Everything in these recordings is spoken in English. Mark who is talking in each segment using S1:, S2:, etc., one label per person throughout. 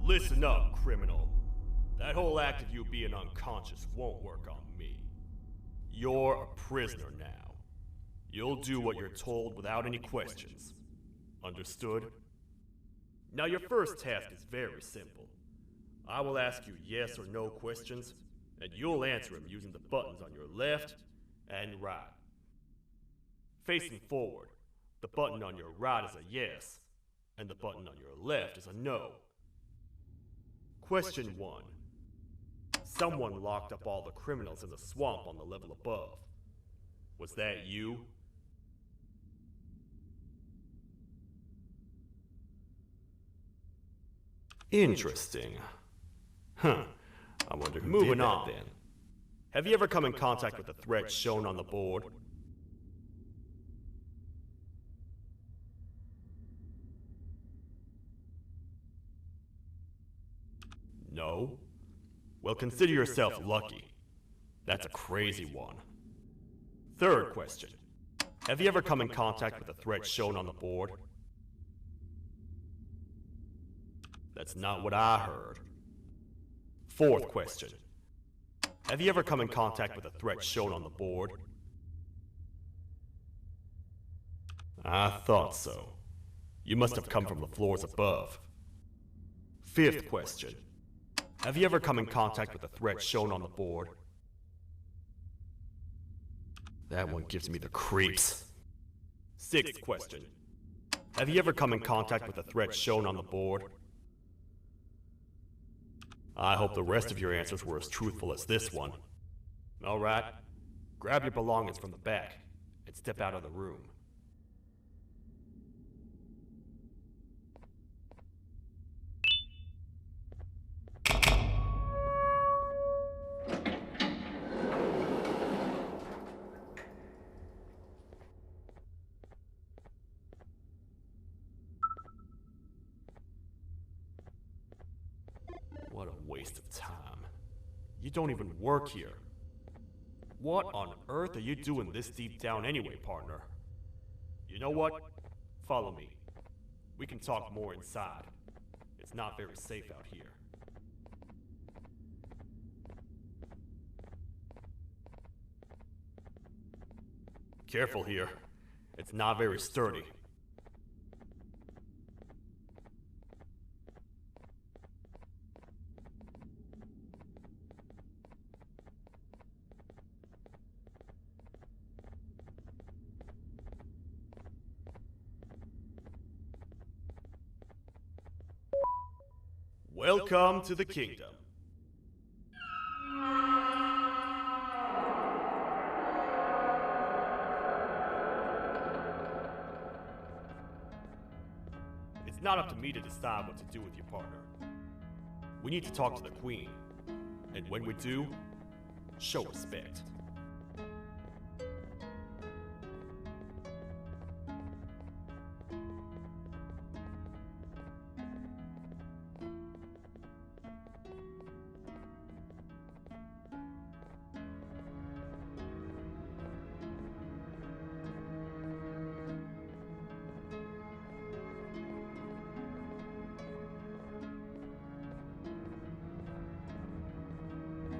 S1: Listen up, criminal. That whole act of you being unconscious won't work on me. You're a prisoner now. You'll do what you're told without any questions. Understood? Now your first task is very simple. I will ask you yes or no questions, and you'll answer them using the buttons on your left and right. Facing forward, the button on your right is a yes, and the button on your left is a no. Question 1. Someone locked up all the criminals in the swamp on the level above. Was that you? Interesting. Huh. I wonder who did that then. Have you ever come in contact with the threat shown on the board? No? Well, consider yourself lucky. That's a crazy one. Third question. Have you ever come in contact with the threat shown on the board? That's not what I heard. Fourth question. Have you ever come in contact with the threat shown on the board? I thought so. You must have come from the floors above. Fifth question. Have you ever come in contact with the threat shown on the board? That one gives me the creeps. Sixth question. Have you ever come in contact with the threat shown on the board? I hope the rest of your answers were as truthful as this one. Alright, grab your belongings from the back and step out of the room. What a waste of time. You don't even work here. What on earth are you doing this deep down anyway, partner? You know what? Follow me. We can talk more inside. It's not very safe out here. Careful here. It's not very sturdy. Welcome to the kingdom. It's not up to me to decide what to do with your partner. We need to talk to the queen. And when we do, show respect.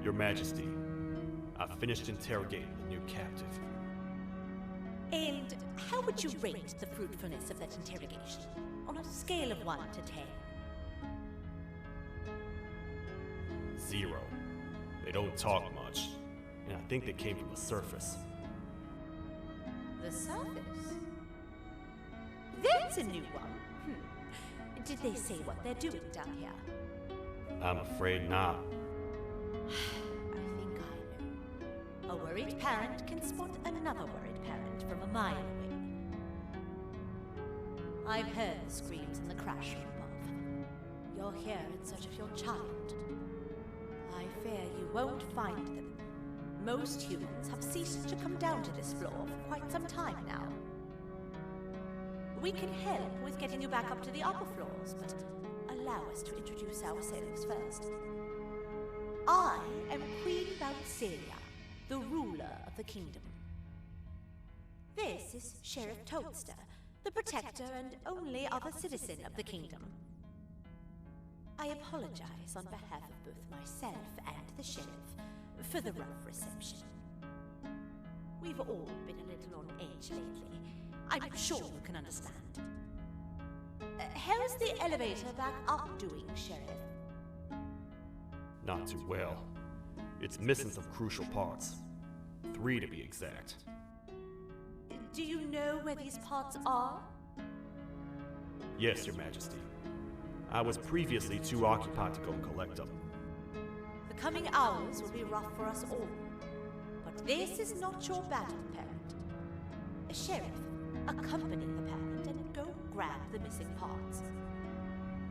S1: Your Majesty, I've finished interrogating the new captive.
S2: And how would you rate the fruitfulness of that interrogation? On a scale of 1 to 10?
S1: 0. They don't talk much, and I think they came from the surface.
S2: The surface? That's a new one. Did they say what they're doing down here?
S1: I'm afraid not.
S2: I think I know. A worried parent can spot another worried parent from a mile away. I've heard the screams in the crash from above. You're here in search of your child. I fear you won't find them. Most humans have ceased to come down to this floor for quite some time now. We can help with getting you back up to the upper floors, but allow us to introduce ourselves first. I am Queen Valselia, the ruler of the kingdom. This is Sheriff Toadster, the protector and only other citizen of the kingdom. I apologize on behalf of both myself and the sheriff for the rough reception. We've all been a little on edge lately. I'm sure you can understand. How's the elevator back up doing, Sheriff?
S1: Not too well. It's missing some crucial parts. 3 to be exact.
S2: Do you know where these parts are?
S1: Yes, Your Majesty. I was previously too occupied to go and collect them.
S2: The coming hours will be rough for us all. But this is not your battle, parent. Sheriff, accompany the parent and go grab the missing parts.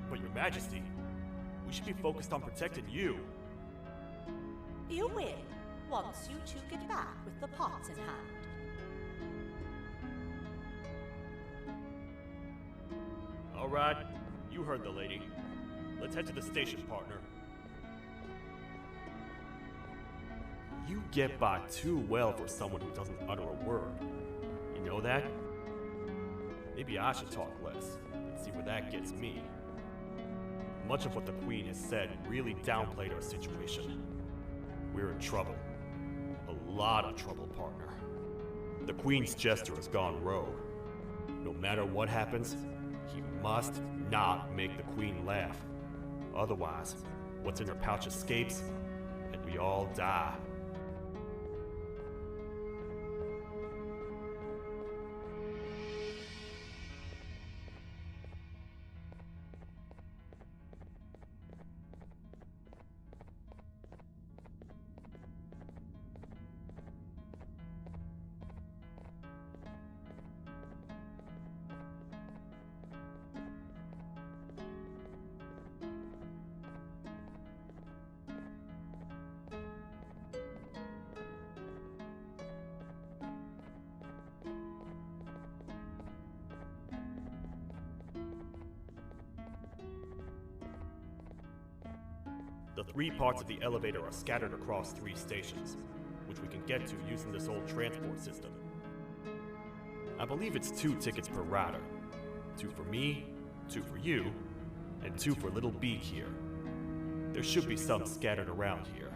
S1: But Your Majesty, we should be focused on protecting you.
S2: You will, once you two get back with the parts in hand.
S1: All right, you heard the lady. Let's head to the station, partner. You get by too well for someone who doesn't utter a word. You know that? Maybe I should talk less and see where that gets me. Much of what the Queen has said really downplayed our situation. We're in trouble. A lot of trouble, partner. The Queen's jester has gone rogue. No matter what happens, he must not make the Queen laugh. Otherwise, what's in her pouch escapes, and we all die. The 3 parts of the elevator are scattered across 3 stations, which we can get to using this old transport system. I believe it's 2 tickets per rider. 2 for me, 2 for you, and 2 for Little Beak here. There should be some scattered around here.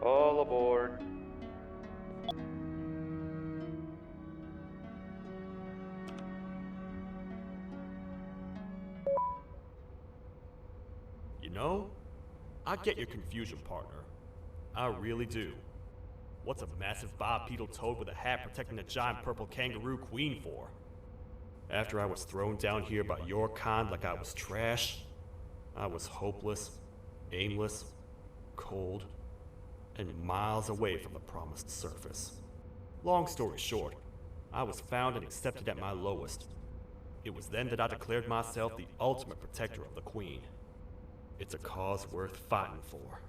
S3: All aboard.
S1: You know, I get your confusion, partner. I really do. What's a massive bipedal toad with a hat protecting a giant purple kangaroo queen for? After I was thrown down here by your kind like I was trash, I was hopeless, aimless, cold, and miles away from the promised surface. Long story short, I was found and accepted at my lowest. It was then that I declared myself the ultimate protector of the Queen. It's a cause worth fighting for.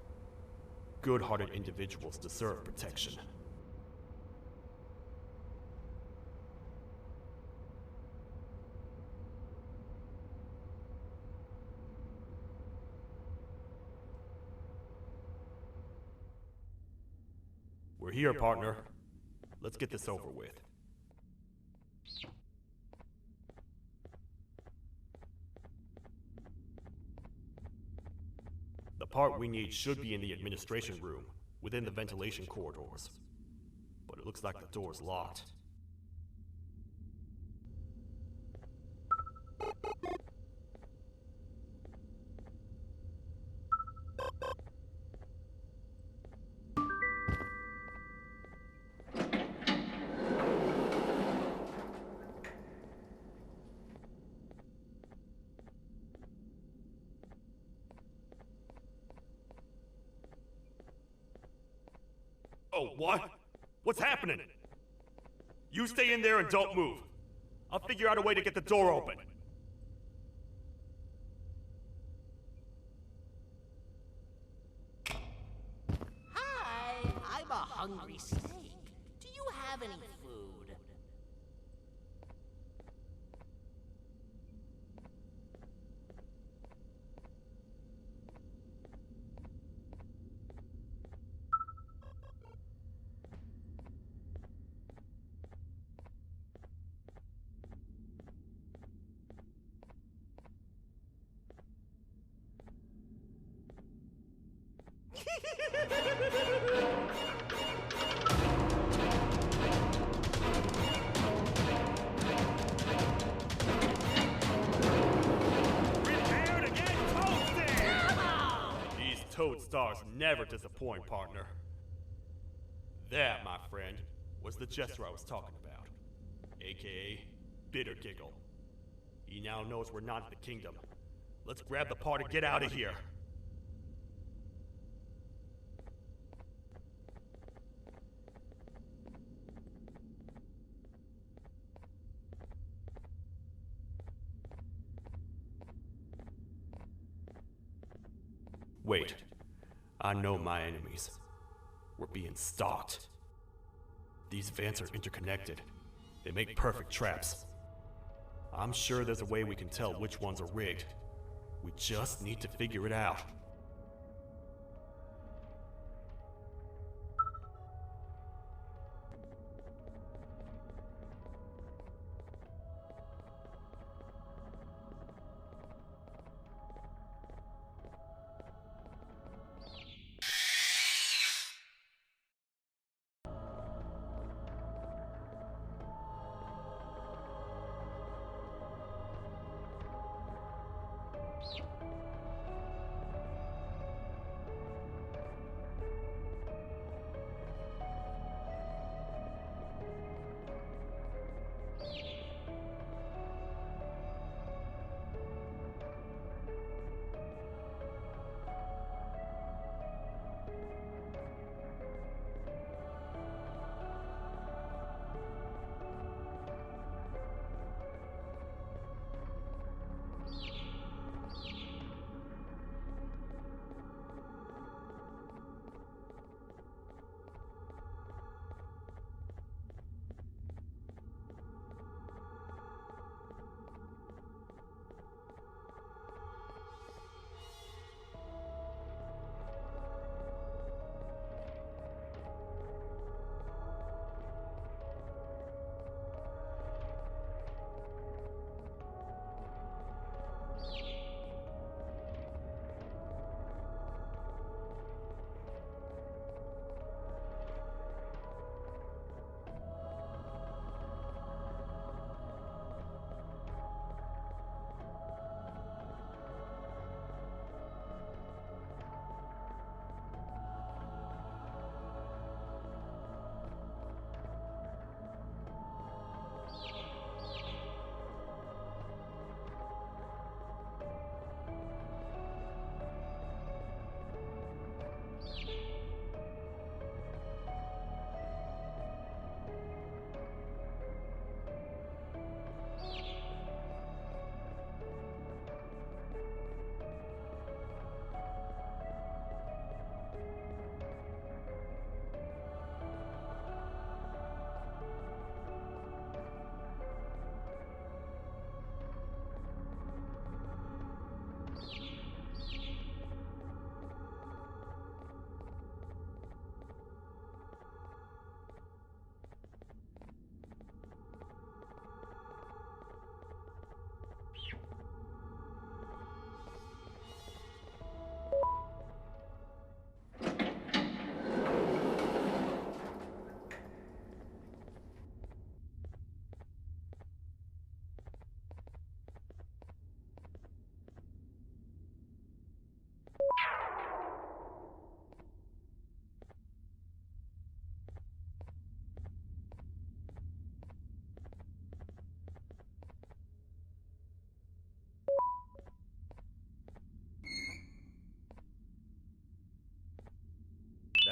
S1: Good-hearted individuals deserve protection. We're here, partner. Let's get this over with. The part we need should be in the administration room, within the ventilation corridors. But it looks like the door's locked. Oh, what? What's happening? You stay in there and don't move. I'll figure out a way to get the door open.
S4: Hi, I'm a hungry snake. Do you have any food?
S1: Prepare to get toasted! These toad stars never disappoint, partner. That, my friend, was the jester I was talking about. AKA Bitter Giggle. He now knows we're not in the kingdom. Let's grab the part and get out of here. Wait. I know my enemies. We're being stalked. These vents are interconnected. They make perfect traps. I'm sure there's a way we can tell which ones are rigged. We just need to figure it out.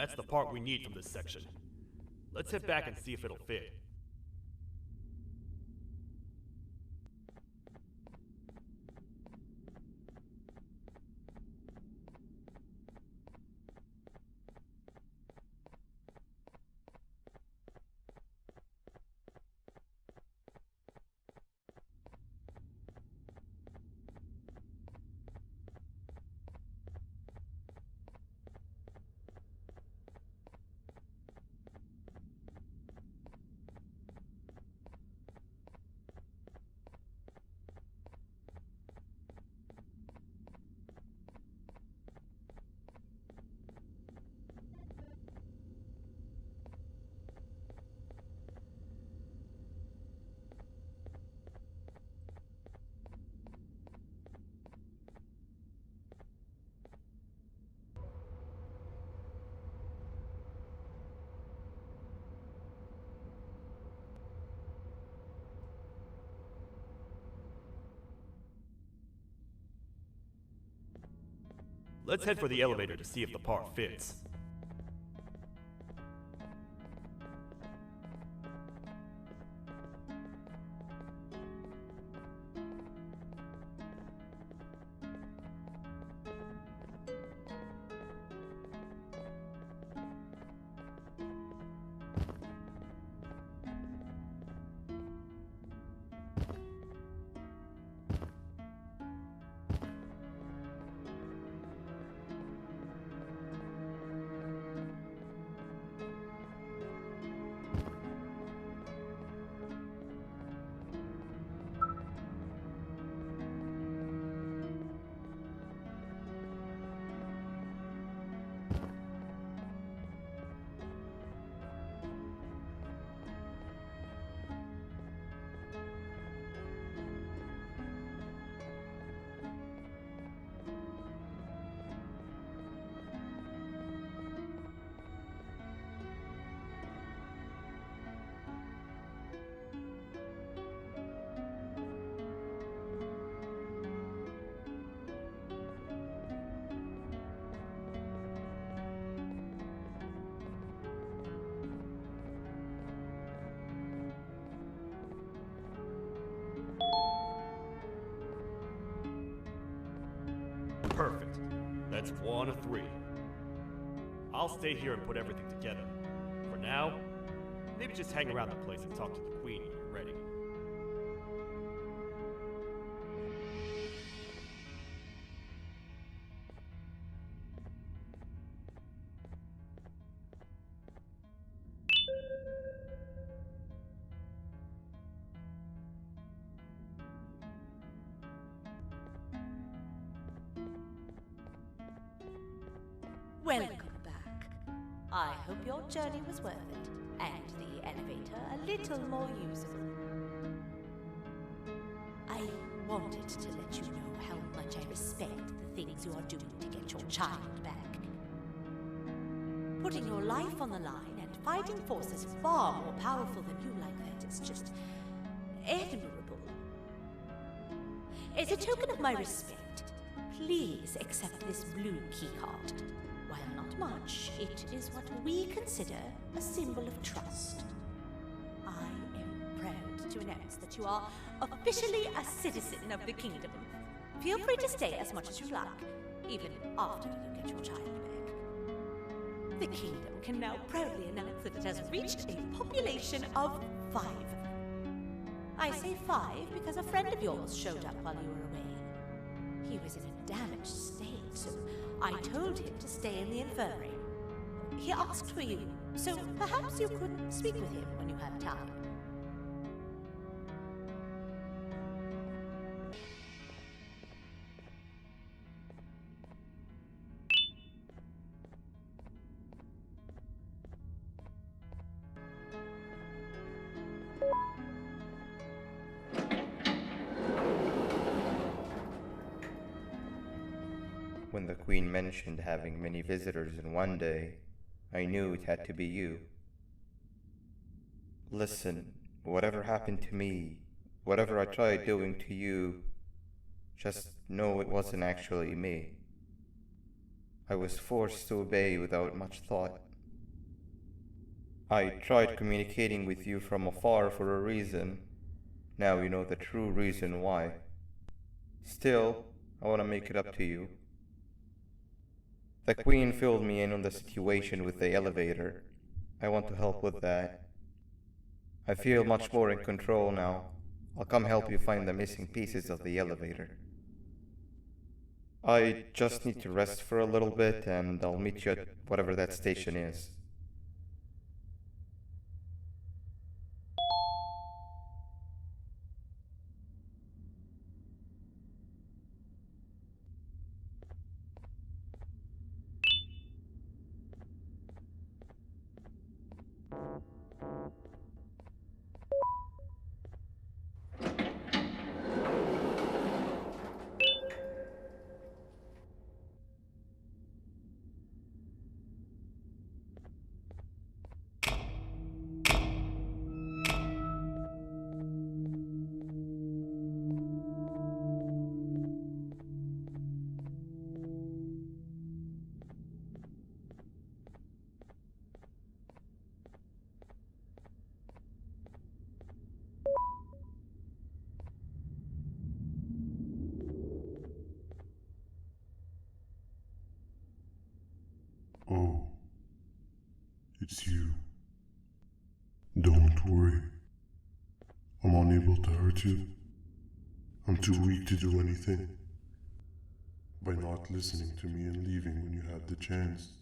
S1: That's the part we need from this section. Let's head back and see if it'll fit. Let's head for the elevator to see if the part fits. Perfect. That's 1 of 3. I'll stay here and put everything together. For now, maybe just hang around the place and talk to the Queen when you're ready.
S2: Welcome back. I hope your journey was worth it, and the elevator a little more usable. I wanted to let you know how much I respect the things you are doing to get your child back. Putting your life on the line and fighting forces far more powerful than you like that is just admirable. As a token of my respect, please accept this blue keycard. While not much, it is what we consider a symbol of trust. I am proud to announce that you are officially a citizen of the kingdom. Feel free to stay as much as you like, even after you get your child back. The kingdom can now proudly announce that it has reached a population of 5. I say 5 because a friend of yours showed up while you were away. He was in a damaged state, so I told him to stay in the infirmary. He asked for you, so perhaps you could speak with him when you have time.
S3: When the Queen mentioned having many visitors in one day, I knew it had to be you. Listen, whatever happened to me, whatever I tried doing to you, just know it wasn't actually me. I was forced to obey without much thought, I tried communicating with you from afar for a reason. Now you know the true reason why. Still, I want to make it up to you. The Queen filled me in on the situation with the elevator. I want to help with that. I feel much more in control now. I'll come help you find the missing pieces of the elevator. I just need to rest for a little bit and I'll meet you at whatever that station is.
S5: Oh, it's you. Don't worry. I'm unable to hurt you. I'm too weak to do anything. By not listening to me and leaving when you had the chance,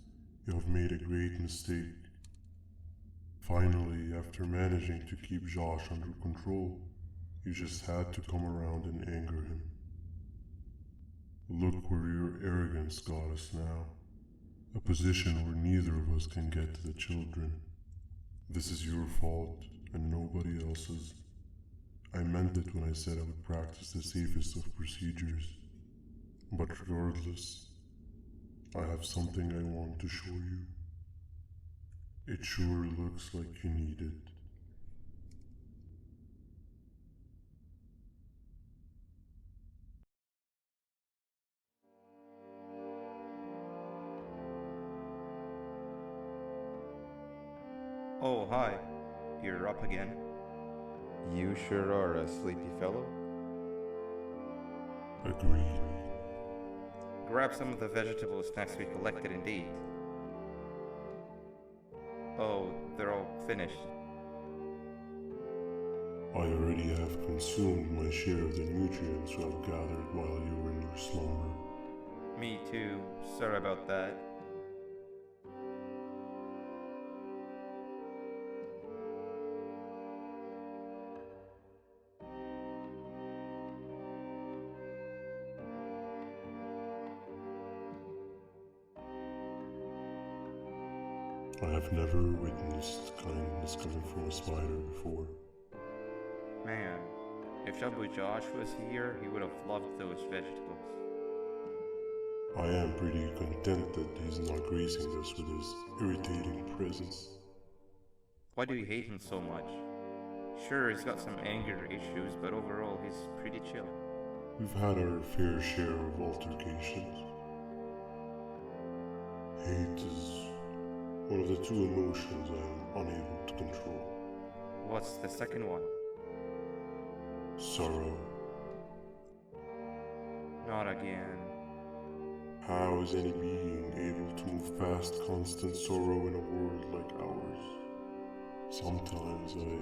S5: you have made a great mistake. Finally, after managing to keep Josh under control, you just had to come around and anger him. Look where your arrogance got us now. A position where neither of us can get to the children. This is your fault and nobody else's. I meant it when I said I would practice the safest of procedures. But regardless, I have something I want to show you. It sure looks like you need it.
S3: Oh, hi. You're up again. You sure are a sleepy fellow.
S5: Agreed.
S3: Grab some of the vegetable snacks we collected indeed. Oh, they're all finished.
S5: I already have consumed my share of the nutrients I've gathered while you were in your slumber.
S3: Me too. Sorry about that.
S5: I have never witnessed kindness coming from a spider before.
S3: Man, if Shabu Josh was here, he would have loved those vegetables.
S5: I am pretty content that he's not gracing us with his irritating presence.
S3: Why do you hate him so much? Sure, he's got some anger issues, but overall he's pretty chill.
S5: We've had our fair share of altercations. Hate is one of the two emotions I am unable to control.
S3: What's the second one?
S5: Sorrow.
S3: Not again.
S5: How is any being able to move past constant sorrow in a world like ours? Sometimes I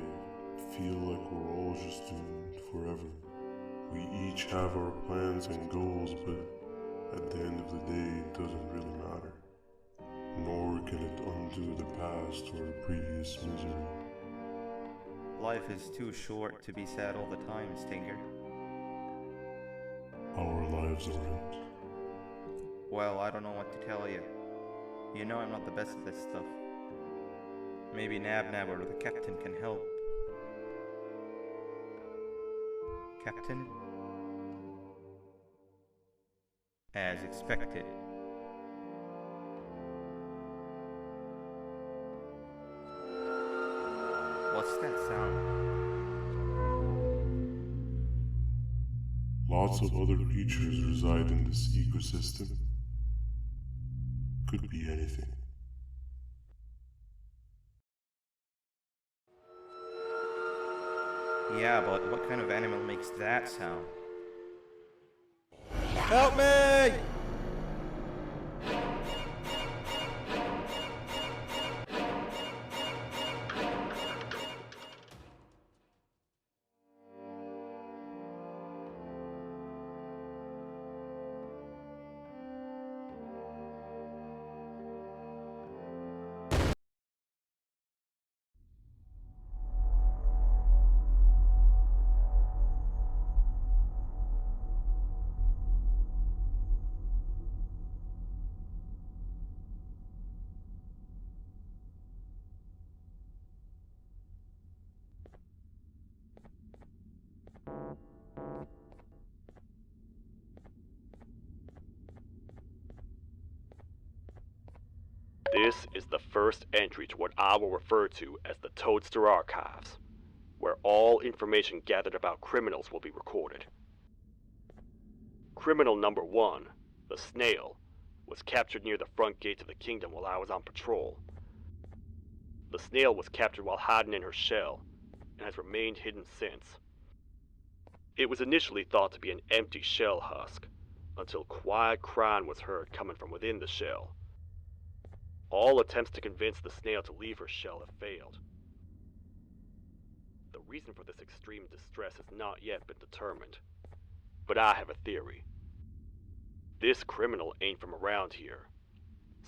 S5: feel like we're all just doomed forever. We each have our plans and goals, but at the end of the day, it doesn't really matter. Nor can it undo the past or previous misery.
S3: Life is too short to be sad all the time, Stinger.
S5: Our lives aren't.
S3: Well, I don't know what to tell you. You know I'm not the best at this stuff. Maybe Nab or the captain can help. Captain? As expected. What's that sound?
S5: Lots of other creatures reside in this ecosystem. Could be anything.
S3: Yeah, but what kind of animal makes that sound? Help me!
S1: This is the first entry to what I will refer to as the Toadster Archives, where all information gathered about criminals will be recorded. Criminal number 1, the snail, was captured near the front gate of the kingdom while I was on patrol. The snail was captured while hiding in her shell, and has remained hidden since. It was initially thought to be an empty shell husk, until quiet crying was heard coming from within the shell. All attempts to convince the snail to leave her shell have failed. The reason for this extreme distress has not yet been determined, but I have a theory. This criminal ain't from around here,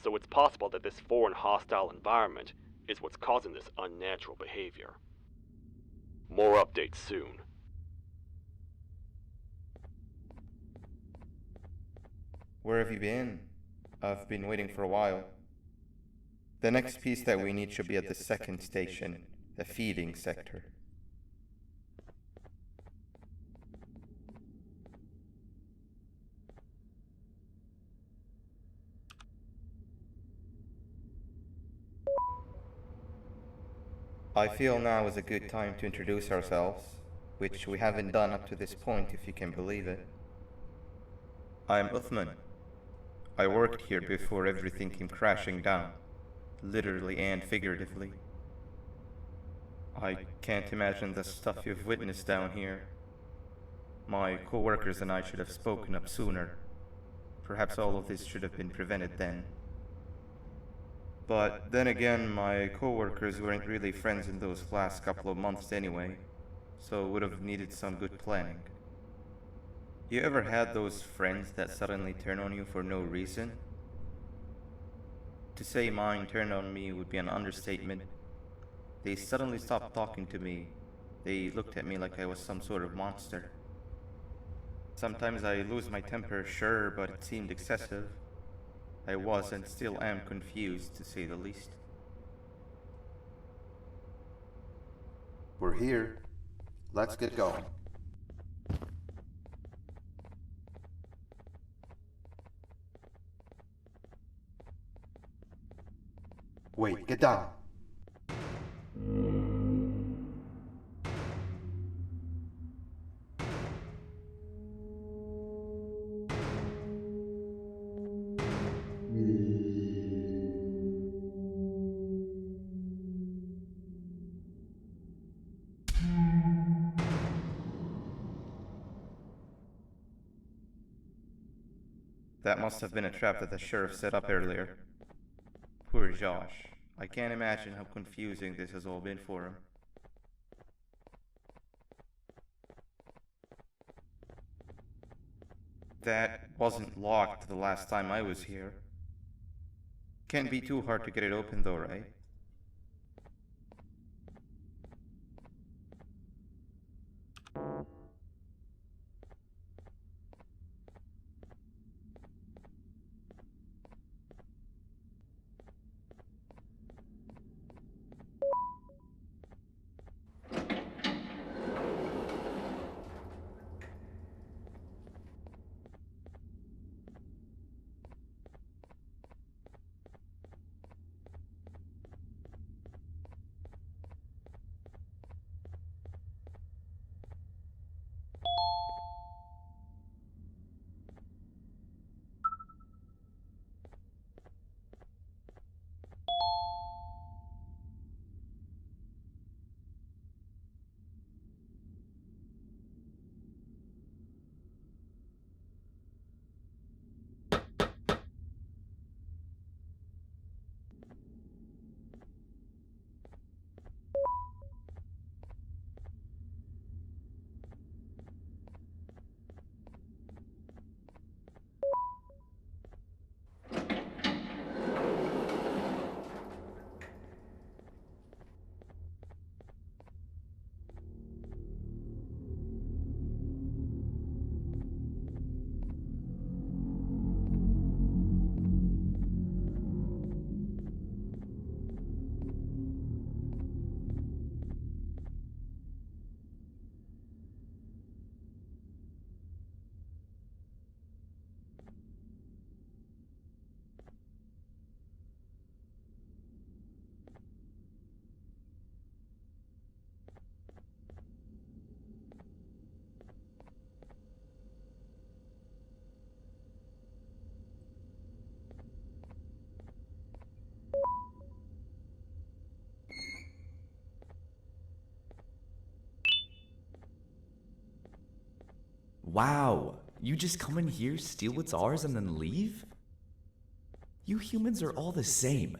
S1: so it's possible that this foreign hostile environment is what's causing this unnatural behavior. More updates soon.
S3: Where have you been? I've been waiting for a while. The next piece that we need should be at the second station, the feeding sector. I feel now is a good time to introduce ourselves, which we haven't done up to this point, if you can believe it. I'm Uthman. I worked here before everything came crashing down, literally and figuratively. I can't imagine the stuff you've witnessed down here. My co-workers and I should have spoken up sooner. Perhaps all of this should have been prevented then. But then again, my co-workers weren't really friends in those last couple of months anyway, so would have needed some good planning. You ever had those friends that suddenly turn on you for no reason? To say mine turned on me would be an understatement. They suddenly stopped talking to me. They looked at me like I was some sort of monster. Sometimes I lose my temper, sure, but it seemed excessive. I was and still am confused, to say the least.
S6: We're here. Let's get going. Wait, get down.
S3: That must have been a trap that the sheriff set up earlier. Poor Josh. I can't imagine how confusing this has all been for him. That wasn't locked the last time I was here. Can't be too hard to get it open though, right?
S7: Wow, you just come in here, steal what's ours, and then leave? You humans are all the same.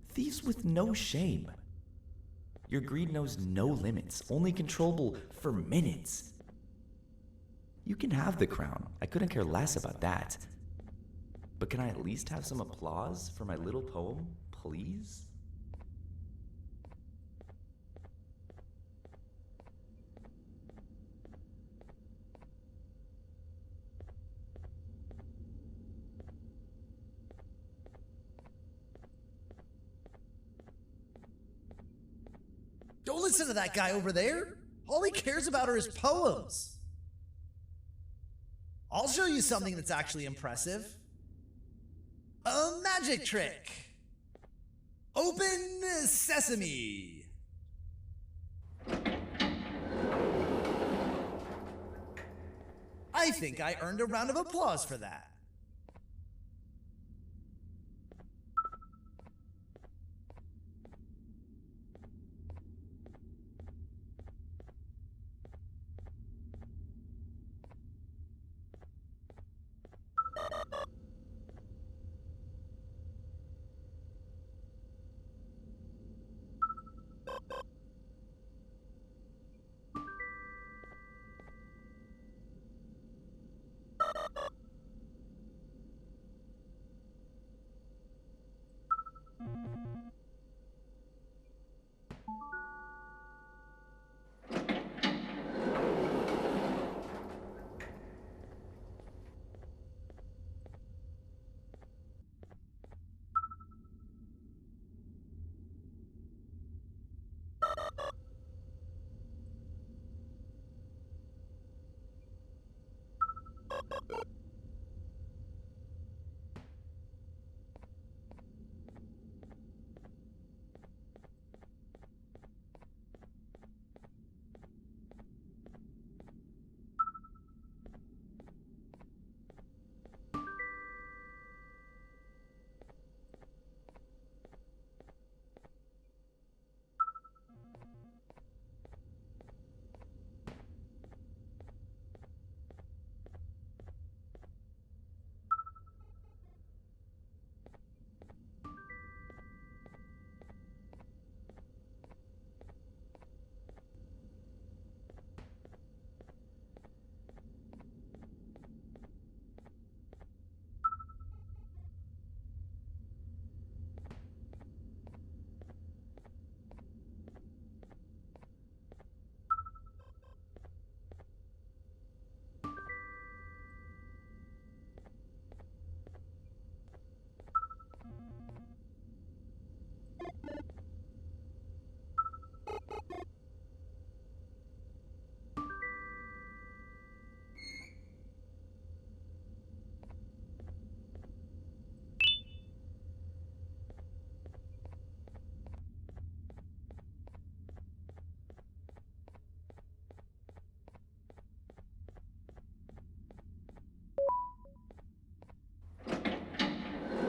S7: Thieves with no shame. Your greed knows no limits, only controllable for minutes. You can have the crown. I couldn't care less about that. But can I at least have some applause for my little poem, please?
S8: Don't listen to that guy over there. All he cares about are his poems. I'll show you something that's actually impressive. A magic trick. Open sesame. I think I earned a round of applause for that.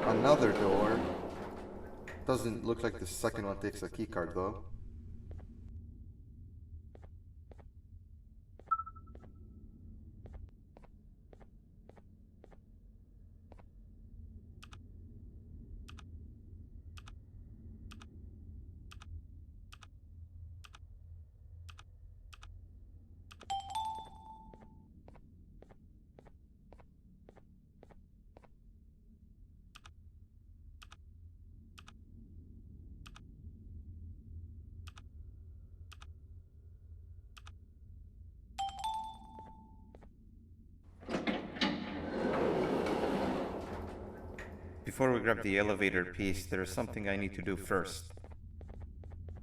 S6: Another door. Doesn't look like the second one takes a keycard though.
S3: Before we grab the elevator piece, there is something I need to do first.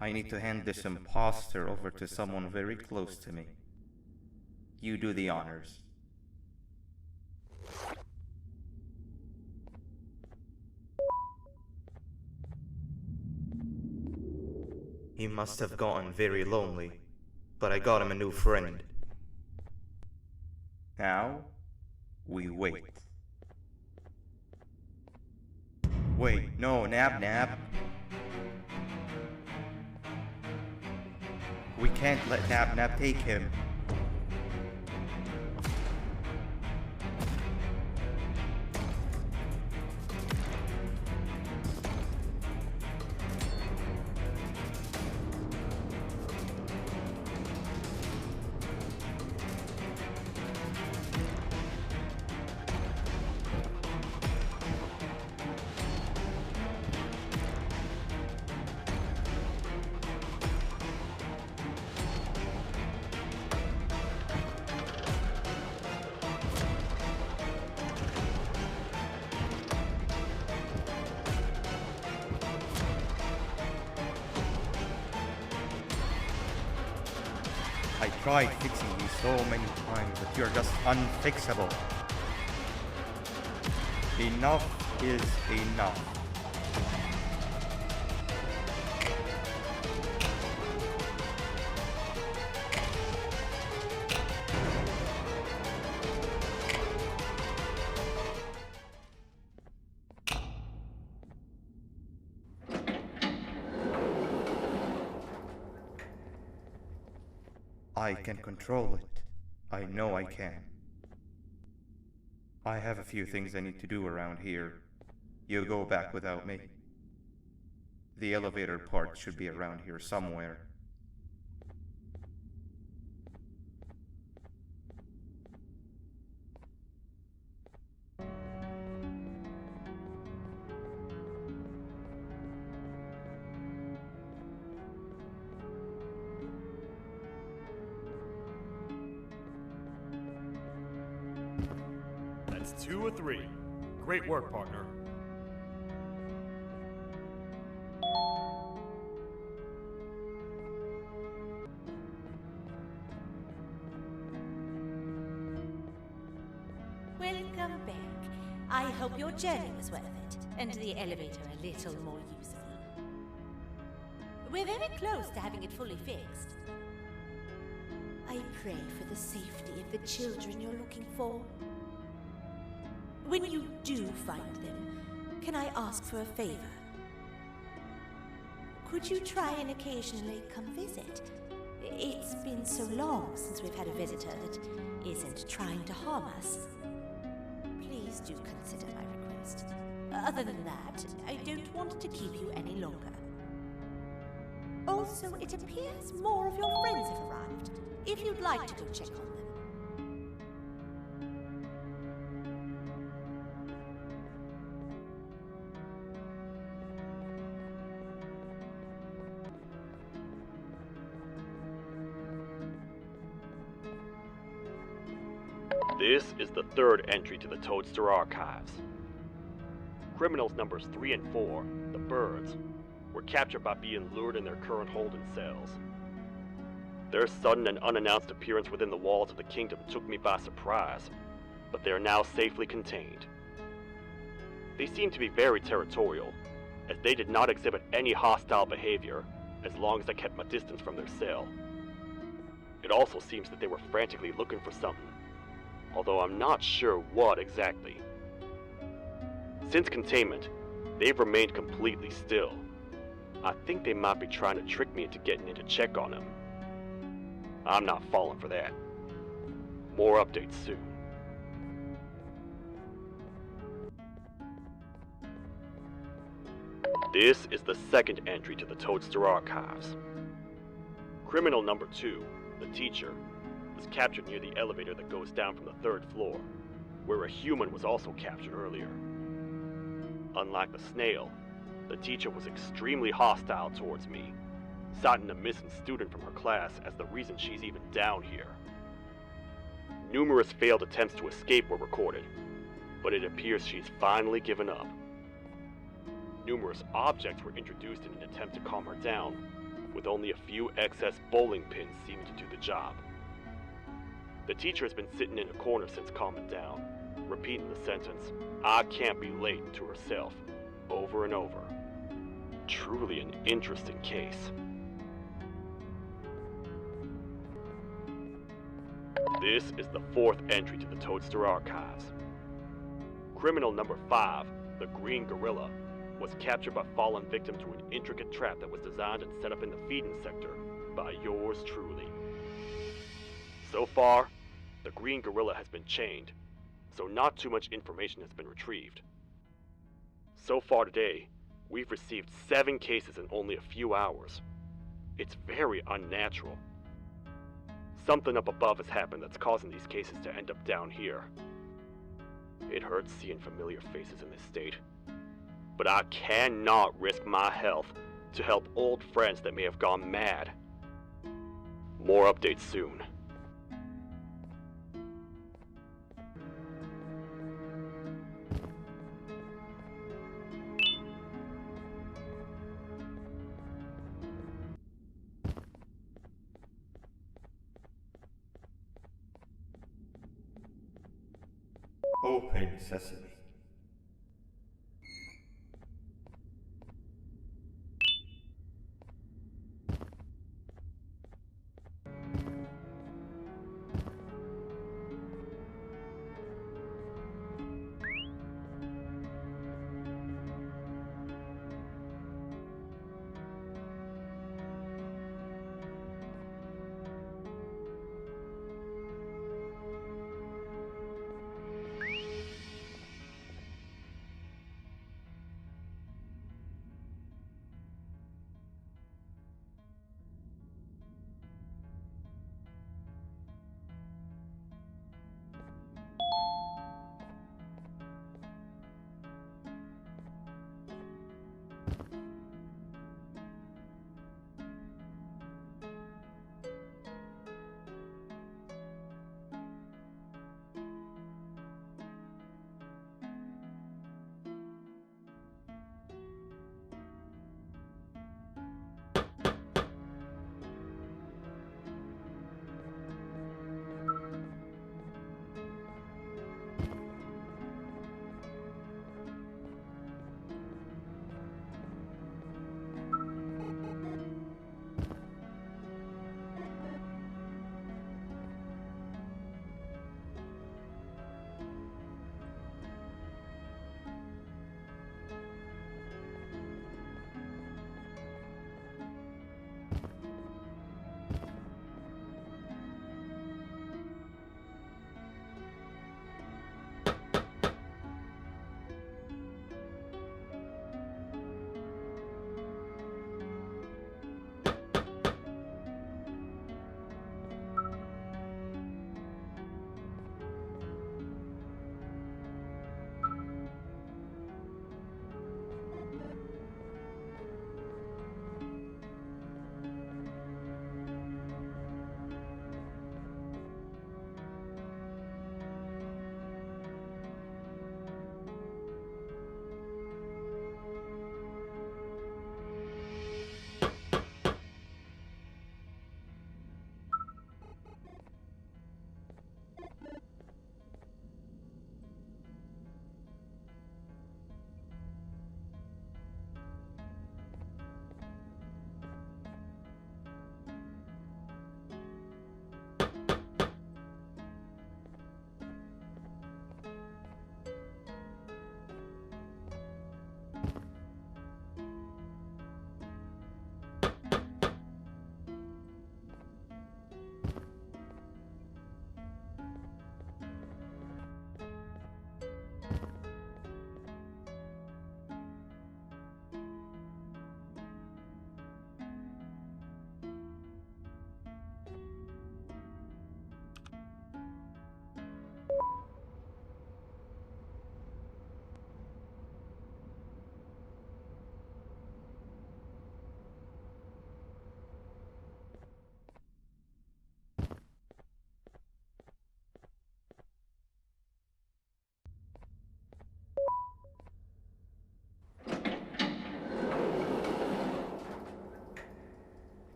S3: I need to hand this imposter over to someone very close to me. You do the honors. He must have gotten very lonely, but I got him a new friend. Now, we wait. Wait, no, Nab. We can't let Nab take him. I tried fixing you so many times, but you're just unfixable. Enough is enough. I can control it. I know I can. I have a few things I need to do around here. You go back without me. The elevator part should be around here somewhere.
S1: That's 2 or 3. Great work, partner.
S2: Welcome back. I hope your journey was worth it, and the elevator a little more useful. We're very close to having it fully fixed. I pray for the safety of the children you're looking for. When you do find them, can I ask for a favor? Could you try and occasionally come visit? It's been so long since we've had a visitor that isn't trying to harm us. Please do consider my request. Other than that, I don't want to keep you any longer. Also, it appears more of your friends have arrived, if you'd like to go check on them.
S1: This is the 3rd entry to the Toadster archives. Criminals numbers 3 and 4, the birds, were captured by being lured in their current holding cells. Their sudden and unannounced appearance within the walls of the kingdom took me by surprise, but they are now safely contained. They seem to be very territorial, as they did not exhibit any hostile behavior as long as I kept my distance from their cell. It also seems that they were frantically looking for something, although I'm not sure what exactly. Since containment, they've remained completely still. I think they might be trying to trick me into getting in to check on them. I'm not falling for that. More updates soon. This is the 2nd entry to the Toadster archives. Criminal number 2, the teacher, was captured near the elevator that goes down from the 3rd floor, where a human was also captured earlier. Unlike the snail, the teacher was extremely hostile towards me, citing a missing student from her class as the reason she's even down here. Numerous failed attempts to escape were recorded, but it appears she's finally given up. Numerous objects were introduced in an attempt to calm her down, with only a few excess bowling pins seeming to do the job. The teacher has been sitting in a corner since calming down, repeating the sentence, "I can't be late," to herself, over and over. Truly an interesting case. This is the 4th entry to the Toadster archives. Criminal number 5, the Green Gorilla, was captured by falling victim to an intricate trap that was designed and set up in the feeding sector by yours truly. So far, the Green Gorilla has been chained, so not too much information has been retrieved. So far today, we've received 7 cases in only a few hours. It's very unnatural. Something up above has happened that's causing these cases to end up down here. It hurts seeing familiar faces in this state, but I cannot risk my health to help old friends that may have gone mad. More updates soon.
S3: Open sesame.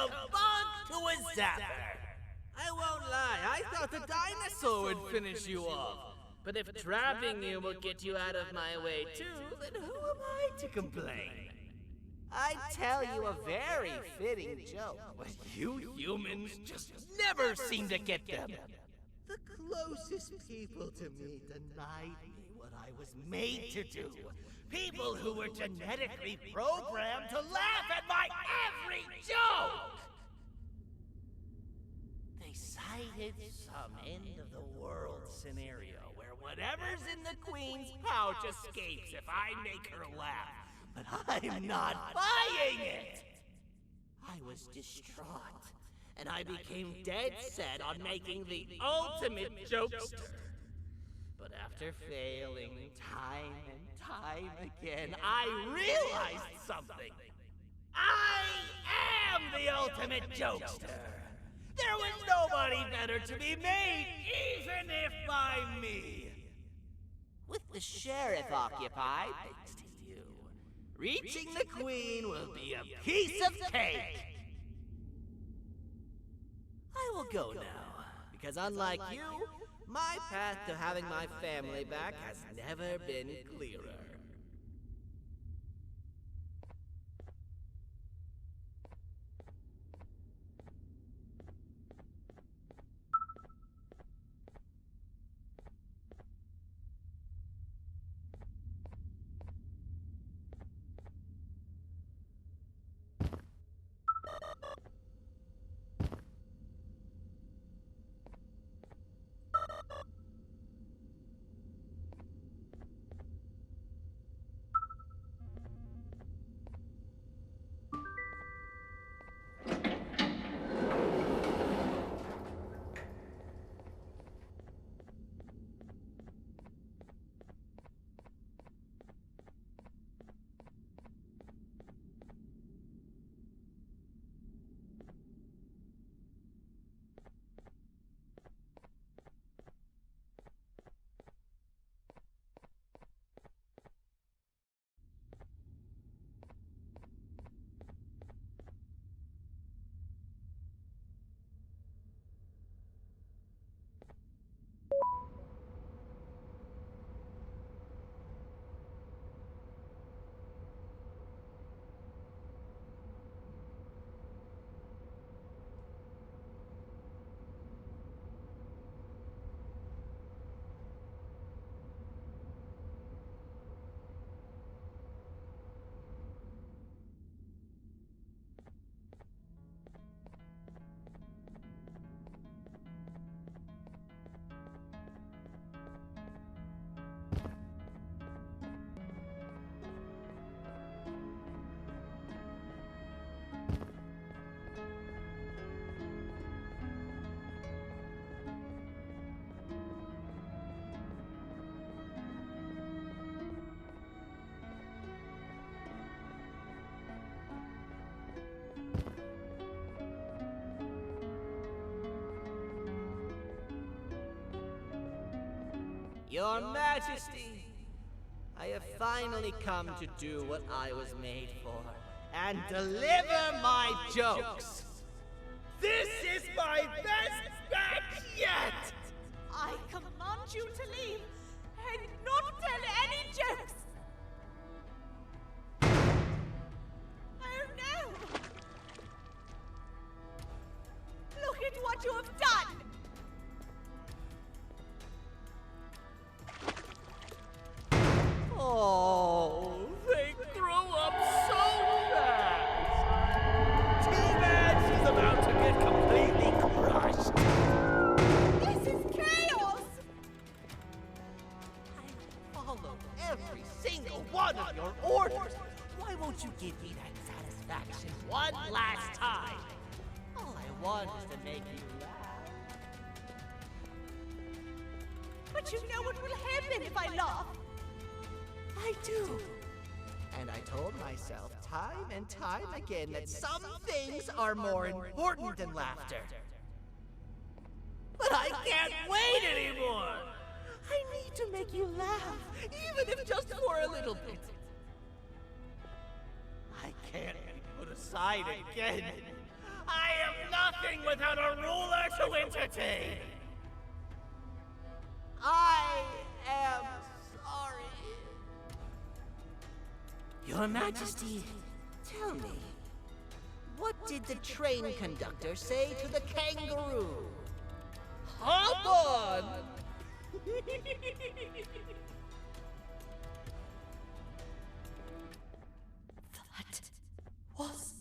S4: a bug to a zapper. I won't lie, I thought the dinosaur would finish you off. But if trapping you will get you out of my way too, then who am I to complain? I'd tell you a very fitting joke, but you humans just never seem to get them. The closest people to me denied me what I was made to do. People who were genetically programmed to laugh at my every joke! They cited some end-of-the-world scenario where whatever's in the Queen's pouch escapes if I make her laugh. But I'm not buying it! I was distraught, and I became dead set on making the ultimate jokester. But after failing time and time again, I realized something. I am the ultimate jokester! There was nobody better to be made, even if by me! With the sheriff occupied, thanks to you, reaching the Queen will be a piece of cake! I will go now, because unlike you, my path to having my family back has never been clearer. Your Majesty, I have finally come to do what I was made for, and deliver my jokes. This is my best batch yet!
S2: I command you to leave and not tell any jokes! Oh no! Look at what you have done!
S4: Oh, they grew up so fast! Too bad she's about to get completely crushed!
S2: This is chaos!
S4: I followed every single one of your orders! Why won't you give me that satisfaction one last time? All I want is to make you laugh.
S2: But you know what will happen if I laugh.
S4: I do. And I told myself time and time again that some things are more important than laughter. But I can't wait anymore! I need to make you laugh, even if just for a little bit. I can't be put aside again. I am nothing without a ruler to entertain. I am sorry. Your Majesty, tell me, what did the train conductor say to the kangaroo? Hop on!
S2: That was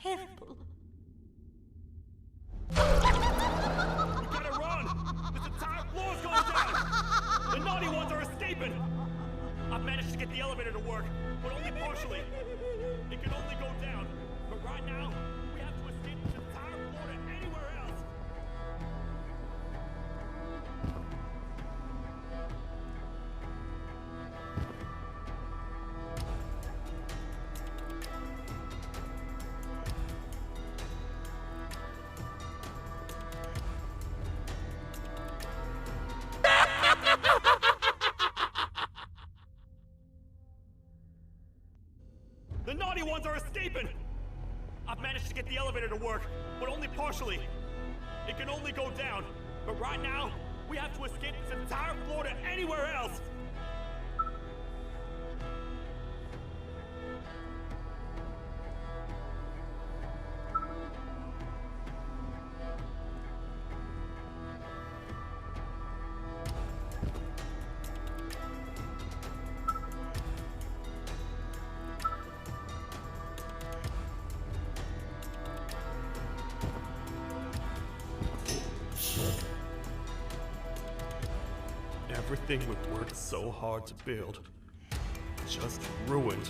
S2: terrible.
S1: We gotta run! This entire floor's going down! The naughty ones are escaping! I've managed to get the elevator to work, but only partially. It can only go down, but right now, we have to escape this entire floor to anywhere else! The naughty ones are escaping! I've managed to get the elevator to work, but only partially. It can only go down, but right now, we have to escape this entire floor to anywhere else! Everything we've worked so hard to build, just ruined.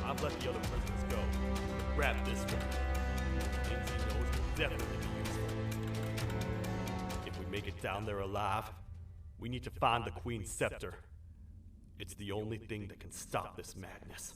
S1: I've let the other prisoners go. Grab this one. Things he knows will definitely be useful. If we make it down there alive, we need to find the Queen's scepter. It's the only thing that can stop this madness.